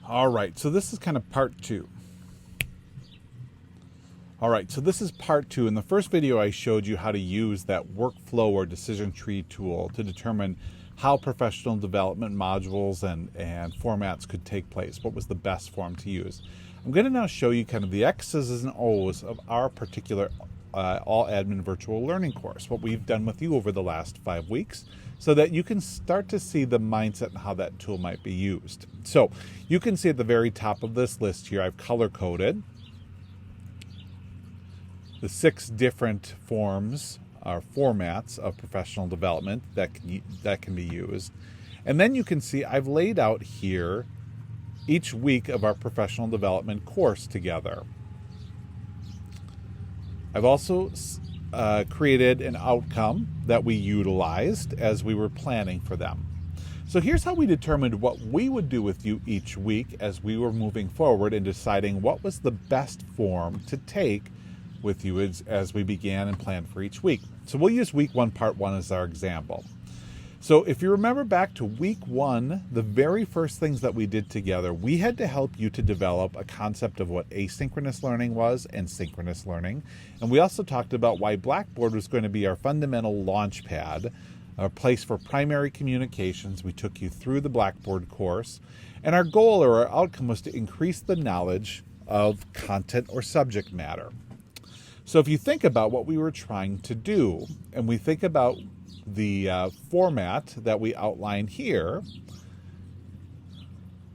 All right, so this is kind of part two. All right, so this is part two. In the first video, I showed you how to use that workflow or decision tree tool to determine how professional development modules and formats could take place. What was the best form to use? I'm going to now show you kind of the X's and O's of our particular All Admin Virtual Learning course, what we've done with you over the last 5 weeks, so that you can start to see the mindset and how that tool might be used. So you can see at the very top of this list here, I've color-coded the 6 different forms or formats of professional development that can be used. And then you can see I've laid out here each week of our professional development course together. I've also created an outcome that we utilized as we were planning for them. So here's how we determined what we would do with you each week as we were moving forward and deciding what was the best form to take with you as we began and planned for each week. So we'll use week 1, part 1 as our example. So if you remember back to week 1, the very first things that we did together, we had to help you to develop a concept of what asynchronous learning was and synchronous learning. And we also talked about why Blackboard was going to be our fundamental launch pad, a place for primary communications. We took you through the Blackboard course. And our goal or our outcome was to increase the knowledge of content or subject matter. So if you think about what we were trying to do, and we think about the format that we outline here,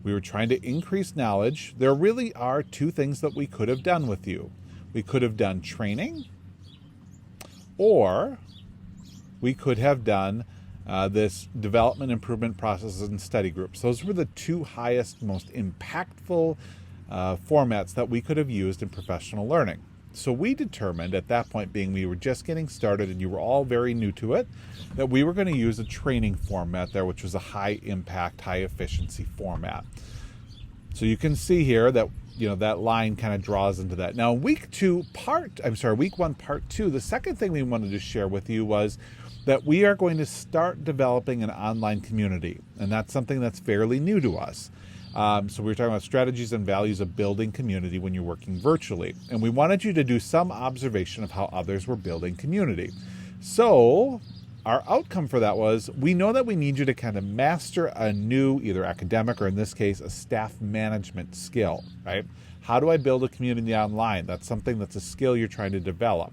we were trying to increase knowledge. There really are 2 things that we could have done with you. We could have done training, or we could have done this development improvement processes and study groups. Those were the 2 highest, most impactful formats that we could have used in professional learning. So we determined at that point, being we were just getting started and you were all very new to it, that we were going to use a training format there, which was a high impact, high efficiency format. So you can see here that, that line kind of draws into that. Now week 1, part 2, the second thing we wanted to share with you was that we are going to start developing an online community. And that's something that's fairly new to us. So we were talking about strategies and values of building community when you're working virtually. And we wanted you to do some observation of how others were building community. So our outcome for that was, we know that we need you to kind of master a new, either academic or in this case, a staff management skill, right? How do I build a community online? That's something that's a skill you're trying to develop.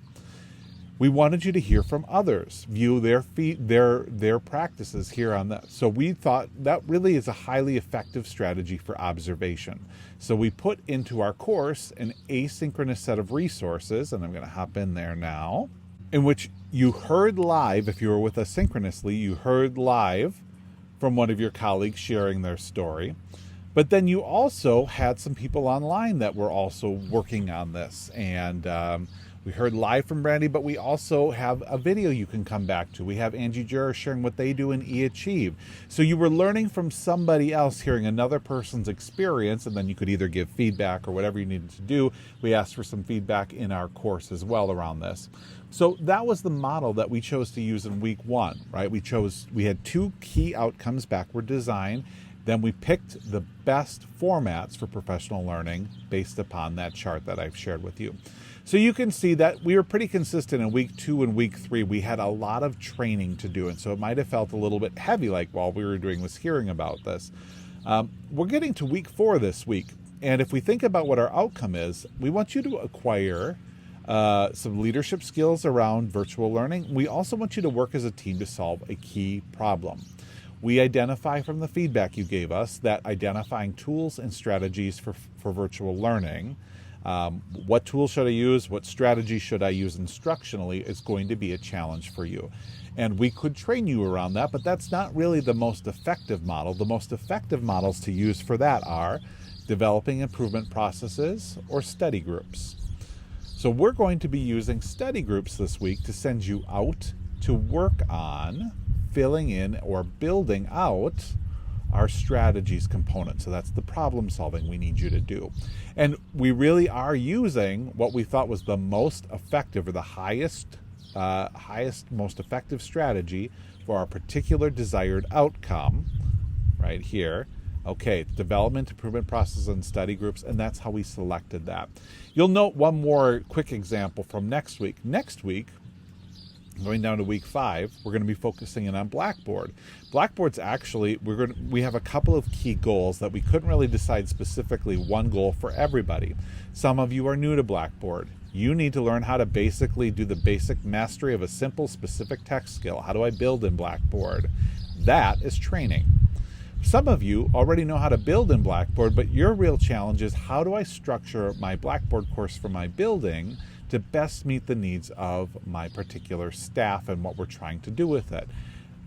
We wanted you to hear from others, view their practices here on that. So we thought that really is a highly effective strategy for observation. So we put into our course an asynchronous set of resources, and I'm going to hop in there now, in which you heard live, if you were with us synchronously, you heard live from one of your colleagues sharing their story. But then you also had some people online that were also working on this. And we heard live from Brandy, but we also have a video you can come back to. We have Angie Jura sharing what they do in eAchieve. So you were learning from somebody else, hearing another person's experience, and then you could either give feedback or whatever you needed to do. We asked for some feedback in our course as well around this. So that was the model that we chose to use in week 1, right? We had 2 key outcomes, backward design. Then we picked the best formats for professional learning based upon that chart that I've shared with you. So you can see that we were pretty consistent in week 2 and week 3. We had a lot of training to do, and so it might have felt a little bit heavy, like while we were doing was hearing about this. We're getting to week 4 this week, and if we think about what our outcome is, we want you to acquire some leadership skills around virtual learning. We also want you to work as a team to solve a key problem. We identify from the feedback you gave us that identifying tools and strategies for virtual learning, what tools should I use, what strategy should I use instructionally, is going to be a challenge for you. And we could train you around that, but that's not really the most effective model. The most effective models to use for that are developing improvement processes or study groups. So we're going to be using study groups this week to send you out to work on filling in or building out our strategies component. So that's the problem solving we need you to do. And we really are using what we thought was the most effective, or the highest, most effective strategy for our particular desired outcome right here Okay, development, improvement process, and study groups, and that's how we selected that. You'll note one more quick example from next week. Next week, going down to week 5, we're going to be focusing in on Blackboard. Blackboard's actually, we have a couple of key goals that we couldn't really decide specifically one goal for everybody. Some of you are new to Blackboard. You need to learn how to basically do the basic mastery of a simple, specific text skill. How do I build in Blackboard? That is training. Some of you already know how to build in Blackboard, but your real challenge is how do I structure my Blackboard course for my building to best meet the needs of my particular staff and what we're trying to do with it.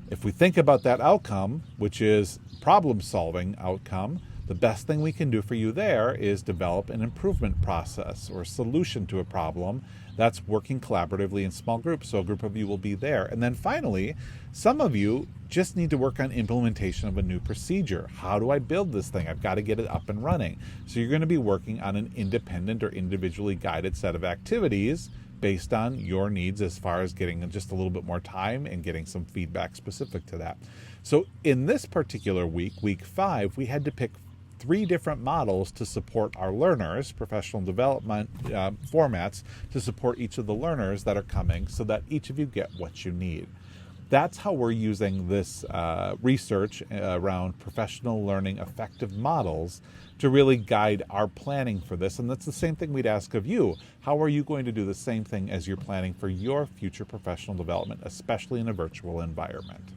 If we think about that outcome, which is problem-solving outcome, the best thing we can do for you there is develop an improvement process or solution to a problem that's working collaboratively in small groups. So a group of you will be there. And then finally, some of you just need to work on implementation of a new procedure. How do I build this thing? I've got to get it up and running. So you're going to be working on an independent or individually guided set of activities based on your needs as far as getting just a little bit more time and getting some feedback specific to that. So in this particular week, week 5, we had to pick 3 different models to support our learners, professional development formats to support each of the learners that are coming so that each of you get what you need. That's how we're using this research around professional learning effective models to really guide our planning for this. And that's the same thing we'd ask of you. How are you going to do the same thing as you're planning for your future professional development, especially in a virtual environment?